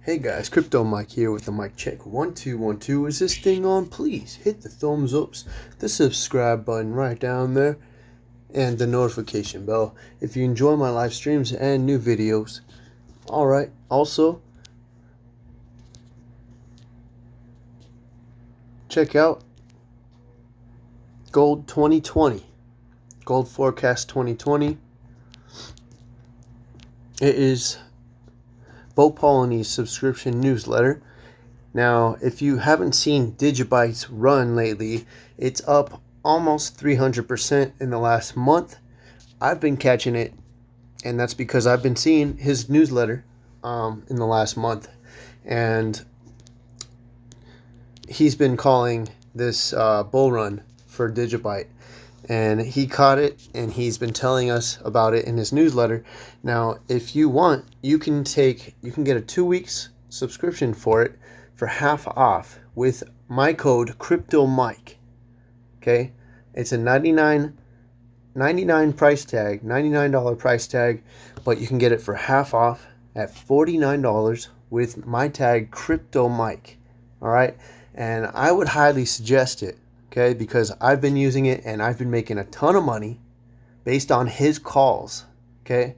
Hey guys, Crypto Mike here with the mic check. 1 2 1 2. Is this thing on? Please hit the thumbs ups, the subscribe button right down there, and the notification bell if you enjoy my live streams and new videos. Alright, also, check out Gold 2020, Gold Forecast 2020. It is Bo Polony's subscription newsletter. Now, if you haven't seen DigiByte's run lately, it's up almost 300% in the last month. I've been catching it, and that's because I've been seeing his newsletter in the last month. And he's been calling this bull run for DigiByte. And he caught it, and he's been telling us about it in his newsletter. Now, if you want, you can get a 2 weeks subscription for it for half off with my code CryptoMike. Okay, it's a $99 price tag, $99 price tag, but you can get it for half off at $49 with my tag CryptoMike. All right, and I would highly suggest it. Okay, because I've been using it and I've been making a ton of money based on his calls. Okay,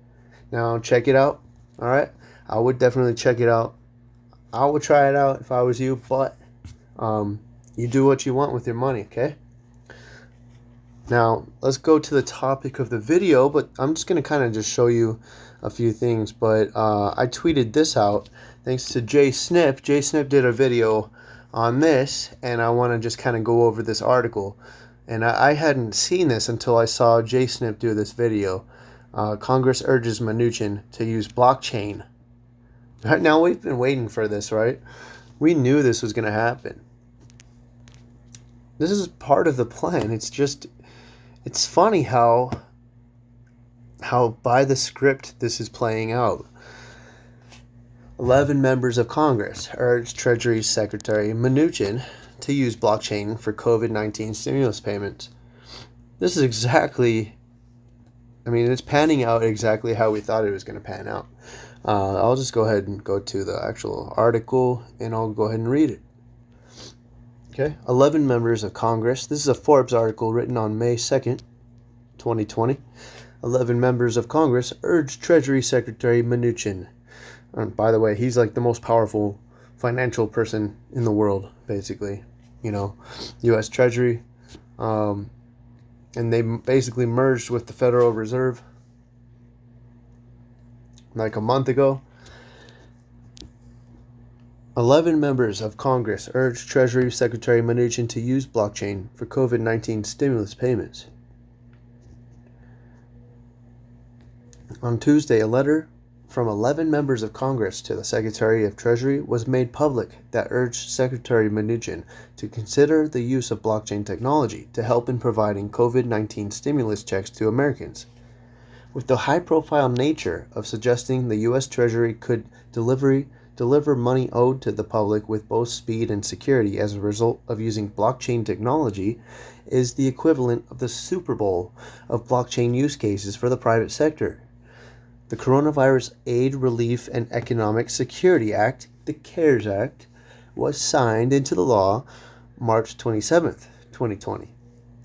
now check it out. All right, I would definitely check it out. I would try it out if I was you, but you do what you want with your money. Okay, now let's go to the topic of the video, but I'm just going to kind of just show you a few things. But I tweeted this out thanks to Jay Snip. Jay Snip did a video on this, and I want to just kind of go over this article. And I hadn't seen this until I saw Jay Snip do this video. Congress urges Mnuchin to use blockchain. Right now, we've been waiting for this, right? We knew this was going to happen. This is part of the plan. It's funny how by the script this is playing out. 11 members of Congress urged Treasury Secretary Mnuchin to use blockchain for COVID-19 stimulus payments. This is it's panning out exactly how we thought it was going to pan out. I'll just go ahead and go to the actual article, and I'll go ahead and read it. Okay, 11 members of Congress. This is a Forbes article written on May 2nd, 2020. 11 members of Congress urged Treasury Secretary Mnuchin. By the way, he's like the most powerful financial person in the world, basically. U.S. Treasury. And they basically merged with the Federal Reserve like a month ago. 11 members of Congress urged Treasury Secretary Mnuchin to use blockchain for COVID-19 stimulus payments. On Tuesday, a letter from 11 members of Congress to the Secretary of Treasury was made public that urged Secretary Mnuchin to consider the use of blockchain technology to help in providing COVID-19 stimulus checks to Americans. With the high-profile nature of suggesting the U.S. Treasury could deliver money owed to the public with both speed and security as a result of using blockchain technology is the equivalent of the Super Bowl of blockchain use cases for the private sector. The Coronavirus Aid, Relief, and Economic Security Act, the CARES Act, was signed into the law March 27th, 2020,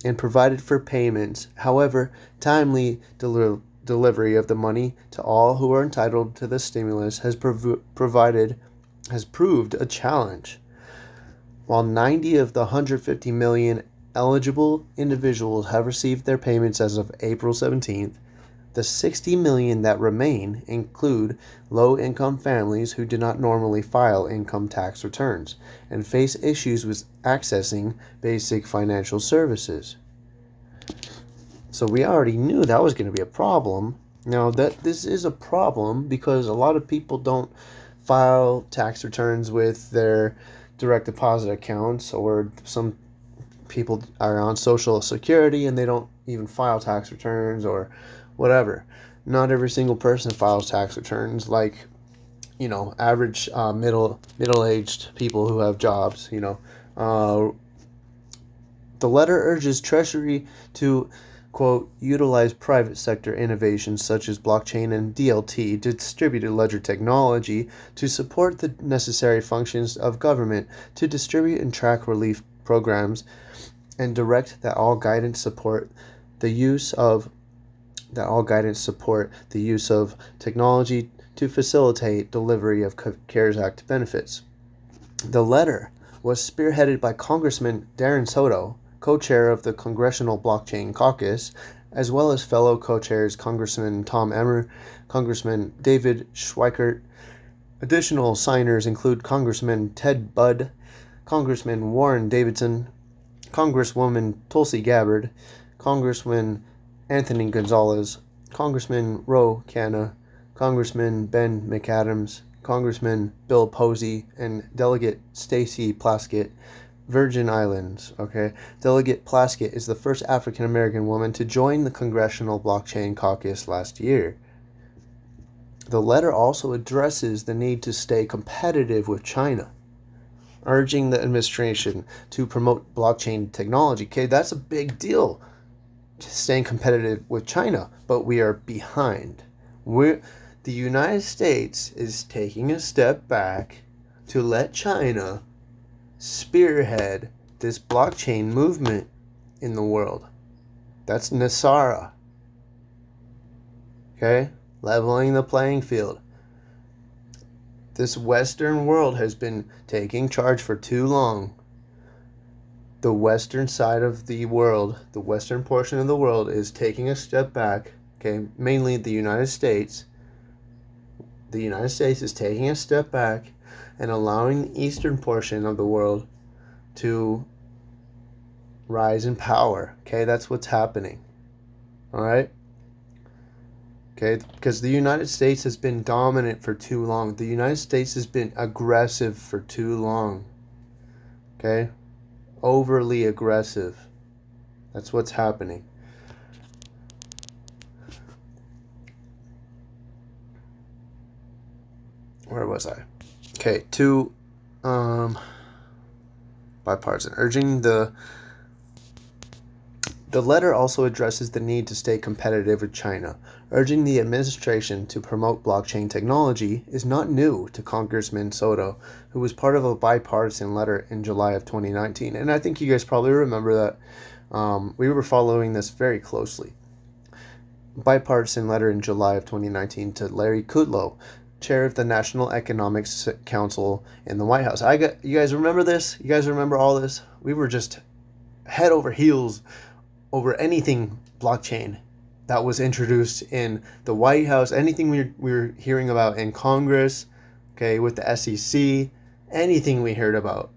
and provided for payments. However, timely delivery of the money to all who are entitled to the stimulus has proved a challenge. While 90 of the 150 million eligible individuals have received their payments as of April 17th, the 60 million that remain include low-income families who do not normally file income tax returns and face issues with accessing basic financial services. So we already knew that was going to be a problem. Now, that this is a problem because a lot of people don't file tax returns with their direct deposit accounts, or some people are on Social Security and they don't even file tax returns or whatever. Not every single person files tax returns, like, average middle-aged people who have jobs. The letter urges Treasury to, quote, utilize private sector innovations such as blockchain and DLT, distributed ledger technology, to support the necessary functions of government to distribute and track relief programs, and direct that all guidance support the use of technology to facilitate delivery of CARES Act benefits. The letter was spearheaded by Congressman Darren Soto, co-chair of the Congressional Blockchain Caucus, as well as fellow co-chairs Congressman Tom Emmer, Congressman David Schweikert. Additional signers include Congressman Ted Budd, Congressman Warren Davidson, Congresswoman Tulsi Gabbard, Congressman Anthony Gonzalez, Congressman Ro Khanna, Congressman Ben McAdams, Congressman Bill Posey, and Delegate Stacey Plaskett, Virgin Islands. Okay, Delegate Plaskett is the first African American woman to join the Congressional Blockchain Caucus last year. The letter also addresses the need to stay competitive with China, urging the administration to promote blockchain technology. Okay, that's a big deal, staying competitive with China, but we are behind. The United States is taking a step back to let China spearhead this blockchain movement in the world. That's Nasara. Okay? Leveling the playing field. This Western world has been taking charge for too long. The Western side of the world, the Western portion of the world, is taking a step back. Okay? Mainly the United States. The United States is taking a step back and allowing the eastern portion of the world to rise in power. Okay, that's what's happening. All right? Okay, because the United States has been dominant for too long. The United States has been aggressive for too long. Okay? Overly aggressive. That's what's happening. Where was I? Okay, bipartisan, urging the letter also addresses the need to stay competitive with China. Urging the administration to promote blockchain technology is not new to Congressman Soto, who was part of a bipartisan letter in July of 2019. And I think you guys probably remember that we were following this very closely. Bipartisan letter in July of 2019 to Larry Kudlow, chair of the National Economic Council in the White House. You guys remember this? You guys remember all this? We were just head over heels over anything blockchain that was introduced in the White House, anything we were hearing about in Congress, okay, with the SEC, anything we heard about.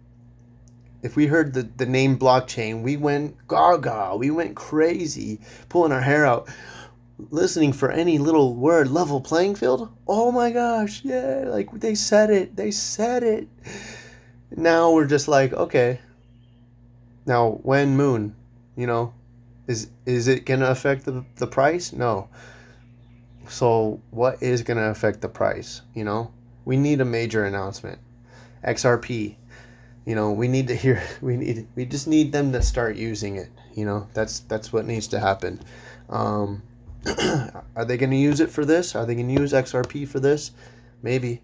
If we heard the name blockchain, we went gaga, we went crazy, pulling our hair out, listening for any little word. Level playing field? Oh my gosh, yeah, like they said it. Now we're just like, okay, now when moon, is it gonna affect the price? No. So what is gonna affect the price? We need a major announcement. XRP, we need to hear. We just need them to start using it. That's what needs to happen. Are they going to use it for this? Are they going to use XRP for this? Maybe.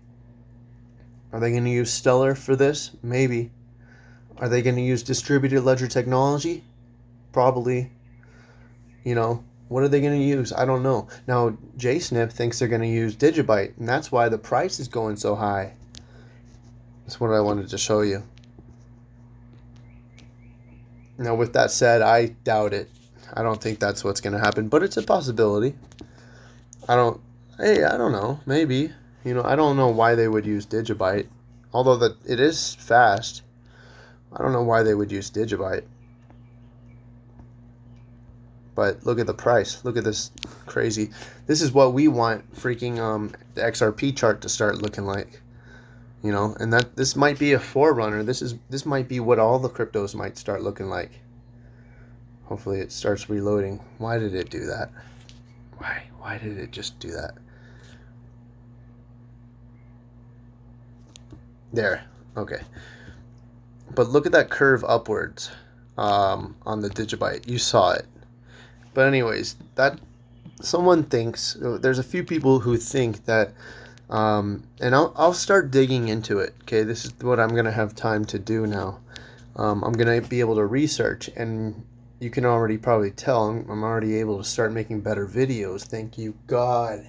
Are they going to use Stellar for this? Maybe. Are they going to use distributed ledger technology? Probably. What are they going to use? I don't know. Now, JSNIP thinks they're going to use DigiByte, and that's why the price is going so high. That's what I wanted to show you. Now, with that said, I doubt it. I don't think that's what's going to happen, but it's a possibility. I don't know. Maybe. I don't know why they would use DigiByte. Although it is fast. I don't know why they would use DigiByte. But look at the price. Look at this crazy. This is what we want freaking the XRP chart to start looking like. And that this might be a forerunner. This might be what all the cryptos might start looking like. Hopefully it starts reloading. Why did it do that? Why did it just do that? There. Okay. But look at that curve upwards on the DigiByte. You saw it. But anyways, that someone thinks, there's a few people who think that, and I'll start digging into it. Okay, this is what I'm gonna have time to do now. I'm gonna be able to research, and you can already probably tell I'm already able to start making better videos. Thank you, God.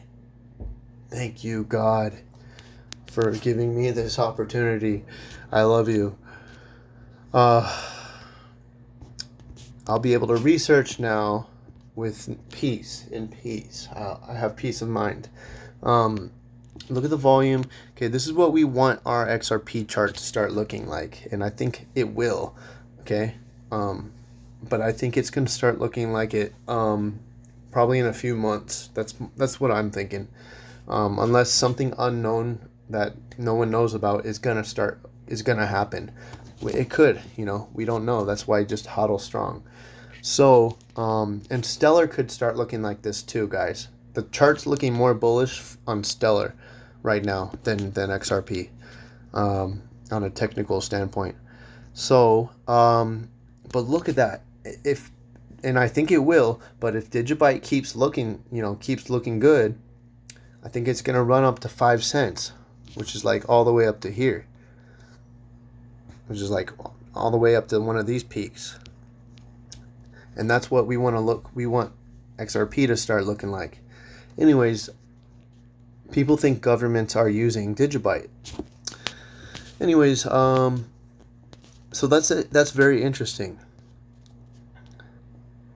Thank you, God, for giving me this opportunity. I love you. I'll be able to research now with peace. I have peace of mind. Look at the volume. Okay, this is what we want our XRP chart to start looking like, and I think it will. Okay, but I think it's going to start looking like it probably in a few months. That's what I'm thinking. Unless something unknown that no one knows about is gonna happen. It could, we don't know. That's why just hodl strong. So, and Stellar could start looking like this too, guys. The chart's looking more bullish on Stellar right now than XRP on a technical standpoint. So, but look at that. And I think it will, but if DigiByte keeps looking good, I think it's going to run up to 5 cents, which is like all the way up to here, which is like all the way up to one of these peaks. And that's what we want to look. We want XRP to start looking like. Anyways, people think governments are using DigiByte. Anyways, so that's it. That's very interesting.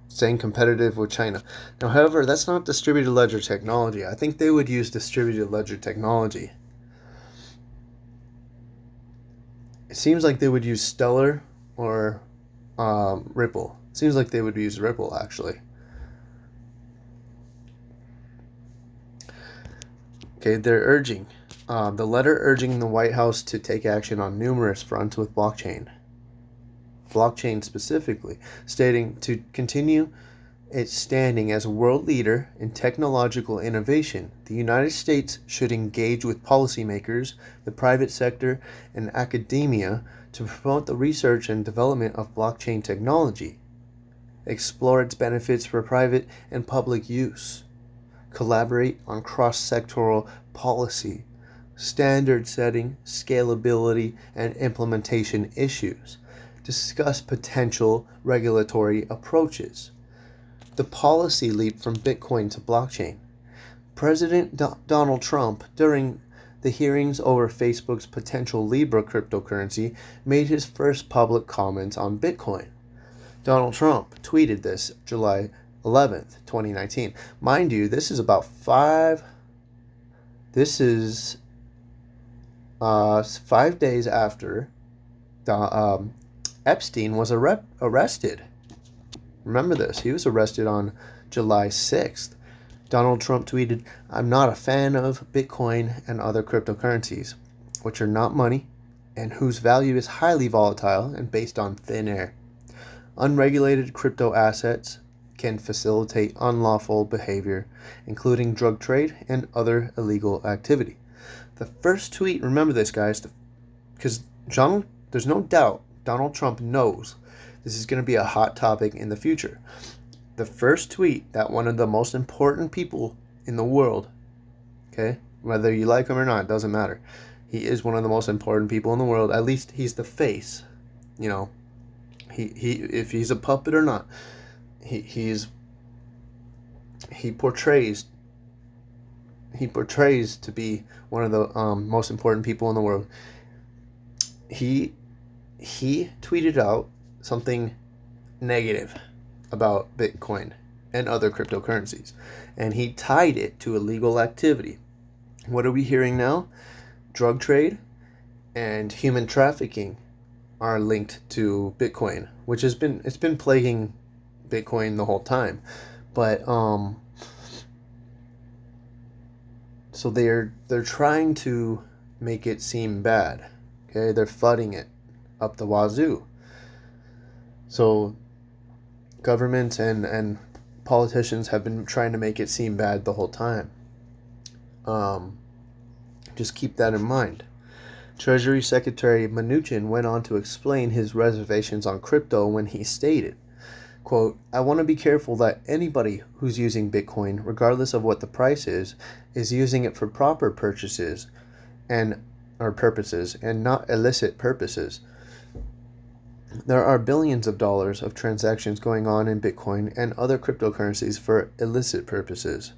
Staying competitive with China. Now, however, that's not distributed ledger technology. I think they would use distributed ledger technology. It seems like they would use Stellar or Ripple. It seems like they would use Ripple, actually. Okay, they're urging. The letter urging the White House to take action on numerous fronts with blockchain specifically, stating to continue its standing as a world leader in technological innovation, the United States should engage with policymakers, the private sector, and academia to promote the research and development of blockchain technology, explore its benefits for private and public use, collaborate on cross-sectoral policy, standard setting, scalability, and implementation issues, discuss potential regulatory approaches. The policy leap from Bitcoin to blockchain. President Donald Trump, during the hearings over Facebook's potential Libra cryptocurrency, made his first public comments on Bitcoin. Donald Trump tweeted this July 11th, 2019. Mind you, this is 5 days after Epstein was arrested. Remember this. He was arrested on July 6th. Donald Trump tweeted, "I'm not a fan of Bitcoin and other cryptocurrencies, which are not money and whose value is highly volatile and based on thin air. Unregulated crypto assets can facilitate unlawful behavior, including drug trade and other illegal activity." The first tweet, remember this, guys, because there's no doubt Donald Trump knows this is going to be a hot topic in the future. The first tweet that one of the most important people in the world, okay, whether you like him or not, doesn't matter. He is one of the most important people in the world. At least he's the face, He if he's a puppet or not, he portrays to be one of the most important people in the world. He tweeted out something negative about Bitcoin and other cryptocurrencies, and he tied it to illegal activity. What are we hearing now? Drug trade and human trafficking are linked to Bitcoin, which it's been plaguing Bitcoin the whole time. But so they're trying to make it seem bad. Okay, they're flooding it up the wazoo. So governments and politicians have been trying to make it seem bad the whole time. Just keep that in mind. Treasury Secretary Mnuchin went on to explain his reservations on crypto when he stated, Quote, I want to be careful that anybody who's using Bitcoin, regardless of what the price is using it for proper purchases and or purposes and not illicit purposes. There are billions of dollars of transactions going on in Bitcoin and other cryptocurrencies for illicit purposes.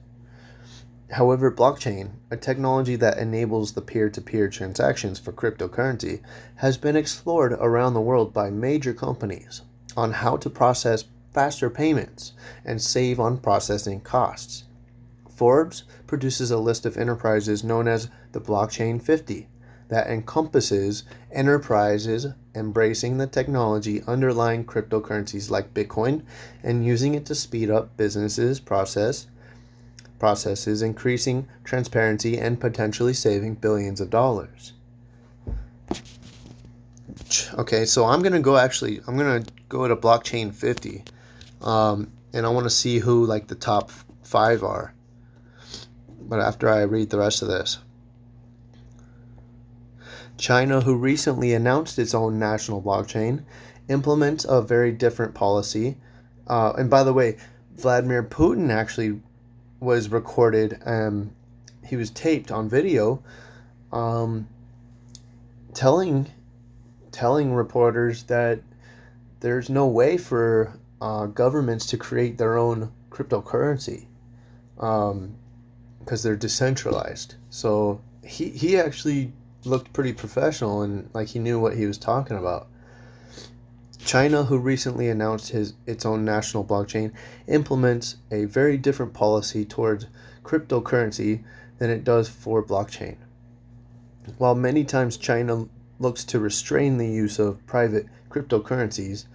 However, blockchain, a technology that enables the peer-to-peer transactions for cryptocurrency, has been explored around the world by major companies on how to process faster payments and save on processing costs. Forbes produces a list of enterprises known as the Blockchain 50 that encompasses enterprises embracing the technology underlying cryptocurrencies like Bitcoin and using it to speed up businesses' processes, increasing transparency and potentially saving billions of dollars. Okay, so I'm gonna go to Blockchain 50, and I want to see who like the top 5 are. But after I read the rest of this. China, who recently announced its own national blockchain, implements a very different policy. And by the way, Vladimir Putin actually was recorded. He was taped on video, telling reporters that there's no way for governments to create their own cryptocurrency, because they're decentralized. So he actually looked pretty professional and like he knew what he was talking about. China, who recently announced its own national blockchain, implements a very different policy towards cryptocurrency than it does for blockchain. While many times China looks to restrain the use of private cryptocurrencies,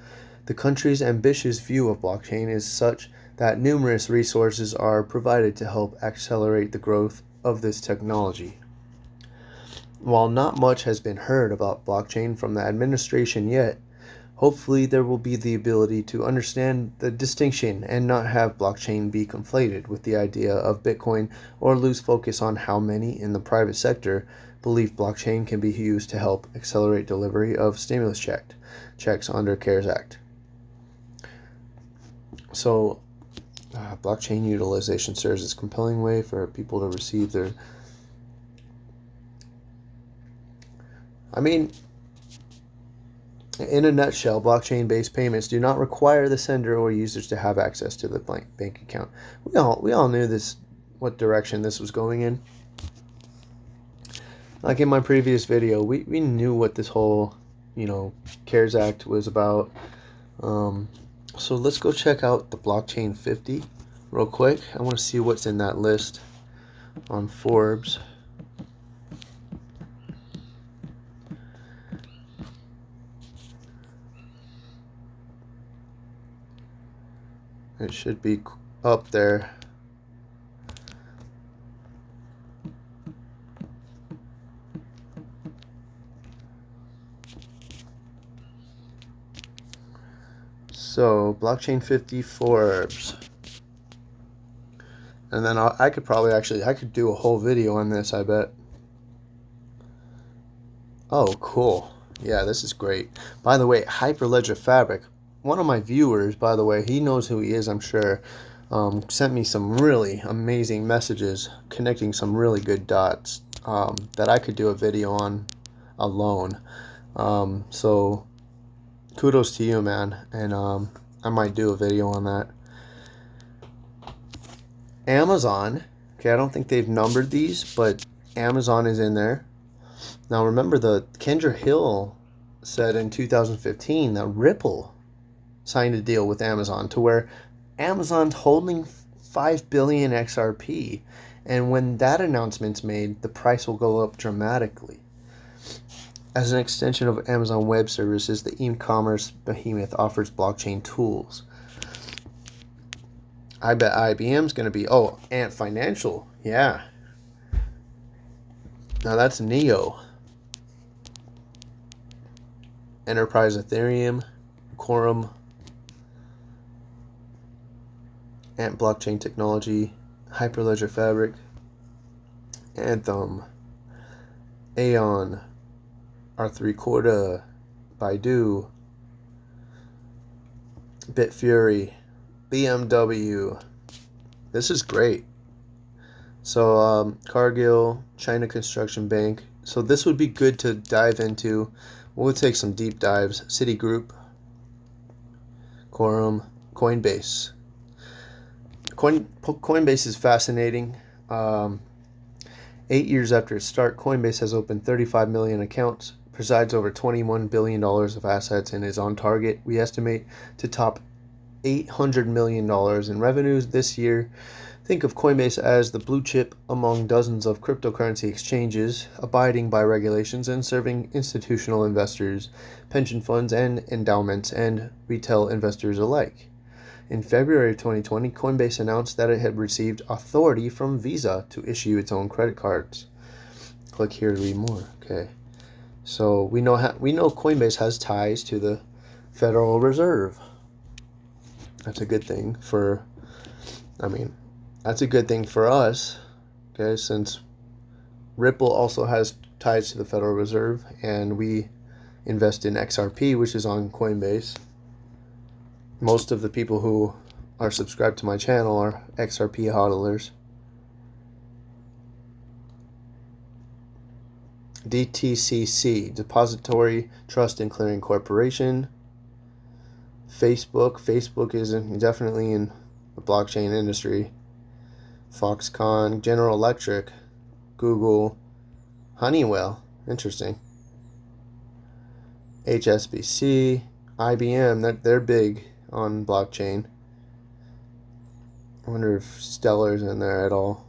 the country's ambitious view of blockchain is such that numerous resources are provided to help accelerate the growth of this technology. While not much has been heard about blockchain from the administration yet, hopefully there will be the ability to understand the distinction and not have blockchain be conflated with the idea of Bitcoin or lose focus on how many in the private sector believe blockchain can be used to help accelerate delivery of stimulus checks under CARES Act. So, blockchain utilization serves as a compelling way for people to receive their... in a nutshell, blockchain-based payments do not require the sender or users to have access to the bank account. We all knew what direction this was going in. Like in my previous video, we knew what this whole, CARES Act was about. So let's go check out the Blockchain 50 real quick. I want to see what's in that list on Forbes. It should be up there. So, Blockchain 50 Forbes. And then I could do a whole video on this, I bet. Oh, cool. Yeah, this is great. By the way, Hyperledger Fabric. One of my viewers, by the way, he knows who he is, I'm sure, sent me some really amazing messages connecting some really good dots that I could do a video on alone. So kudos to you, man, and I might do a video on that. Amazon, okay, I don't think they've numbered these, but Amazon is in there. Now remember, the Kendra Hill said in 2015 that Ripple signed a deal with Amazon to where Amazon's holding 5 billion XRP, and when that announcement's made, the price will go up dramatically. As an extension of Amazon Web Services, the e-commerce behemoth offers blockchain tools. I bet IBM's going to be... Oh, Ant Financial. Yeah. Now that's Neo. Enterprise Ethereum. Quorum. Ant Blockchain Technology. Hyperledger Fabric. Anthem. Aeon. R3 Corda. Baidu. Bitfury, BMW. This is great. So Cargill, China Construction Bank. So this would be good to dive into. We'll take some deep dives. Citigroup, Quorum, Coinbase. Coinbase is fascinating. 8 years after its start, Coinbase has opened 35 million accounts, presides over $21 billion of assets, and is on target, we estimate, to top $800 million in revenues this year. Think of Coinbase as the blue chip among dozens of cryptocurrency exchanges, abiding by regulations and serving institutional investors, pension funds and endowments, and retail investors alike. In February 2020, Coinbase announced that it had received authority from Visa to issue its own credit cards. Click here to read more. Okay, so we know Coinbase has ties to the Federal Reserve. That's a good thing for. That's a good thing for us, okay, since Ripple also has ties to the Federal Reserve, and we invest in XRP, which is on Coinbase. Most of the people who are subscribed to my channel are XRP hodlers. DTCC, Depository Trust and Clearing Corporation. Facebook is definitely in the blockchain industry. Foxconn, General Electric, Google, Honeywell, interesting. HSBC, IBM, they're big on blockchain. I wonder if Stellar's in there at all.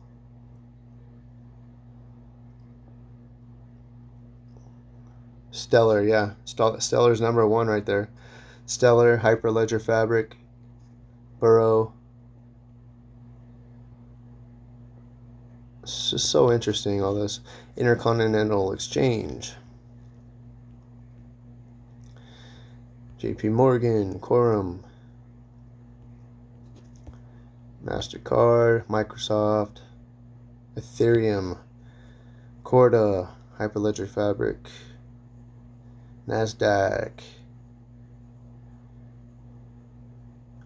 Stellar, yeah. Stellar's number one right there. Stellar, Hyperledger Fabric, Burrow. It's just so interesting, all this. Intercontinental Exchange. JP Morgan, Quorum, MasterCard, Microsoft, Ethereum, Corda, Hyperledger Fabric, NASDAQ,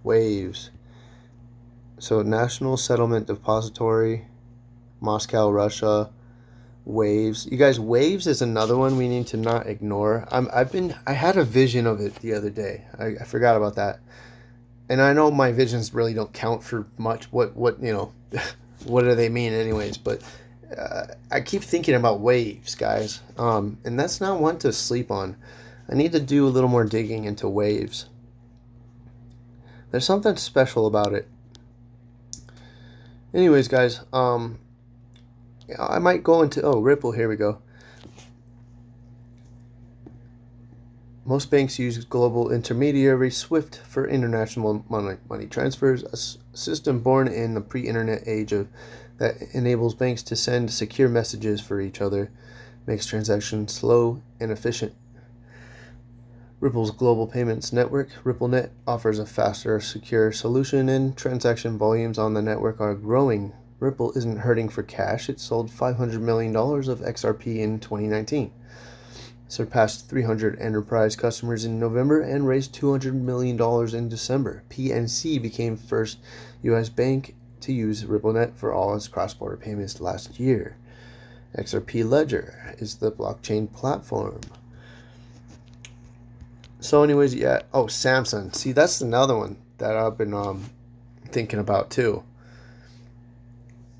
Waves. So National Settlement Depository, Moscow, Russia, Waves. You guys, Waves is another one we need to not ignore. I had a vision of it the other day. I forgot about that. And I know my visions really don't count for much. What what do they mean anyways? But I keep thinking about Waves, guys. And that's not one to sleep on. I need to do a little more digging into Waves. There's something special about it. Anyways, guys, I might go into Ripple. Here we go. Most banks use global intermediary SWIFT for international money transfers, a system born in the pre-internet age that enables banks to send secure messages for each other, makes transactions slow and efficient. Ripple's global payments network, RippleNet, offers a faster, secure solution, and transaction volumes on the network are growing. Ripple isn't hurting for cash. It sold $500 million of XRP in 2019, surpassed 300 enterprise customers in November, and raised $200 million in December. PNC became first U.S. bank to use RippleNet for all its cross-border payments last year. XRP Ledger is the blockchain platform. So anyways, yeah. Oh, Samsung. See, that's another one that I've been thinking about too.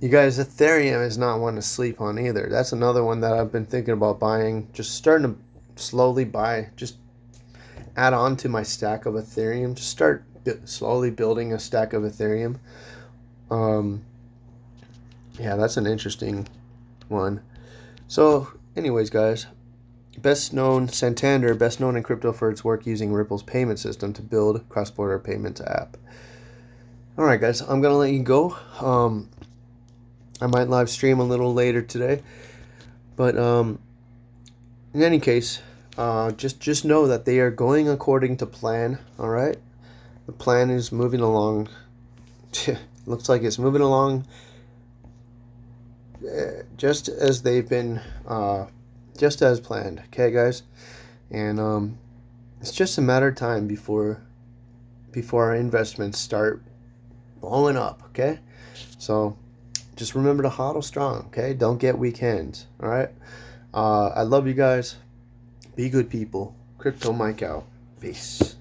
You guys, Ethereum is not one to sleep on either. That's another one that I've been thinking about buying. Just starting to slowly buy. Just add on to my stack of Ethereum. Just start slowly building a stack of Ethereum. Yeah, that's an interesting one. So, anyways, guys. Santander, best known in crypto for its work using Ripple's payment system to build cross-border payments app. Alright, guys, I'm going to let you go. I might live stream a little later today. But in any case, just know that they are going according to plan, alright? The plan is moving along. Looks like it's moving along just as they've been... just as planned, okay, guys? And it's just a matter of time before before our investments start blowing up, okay? So just remember to hodl strong, okay? Don't get weak hands, all right? I love you guys. Be good people. Crypto Mike out. Peace.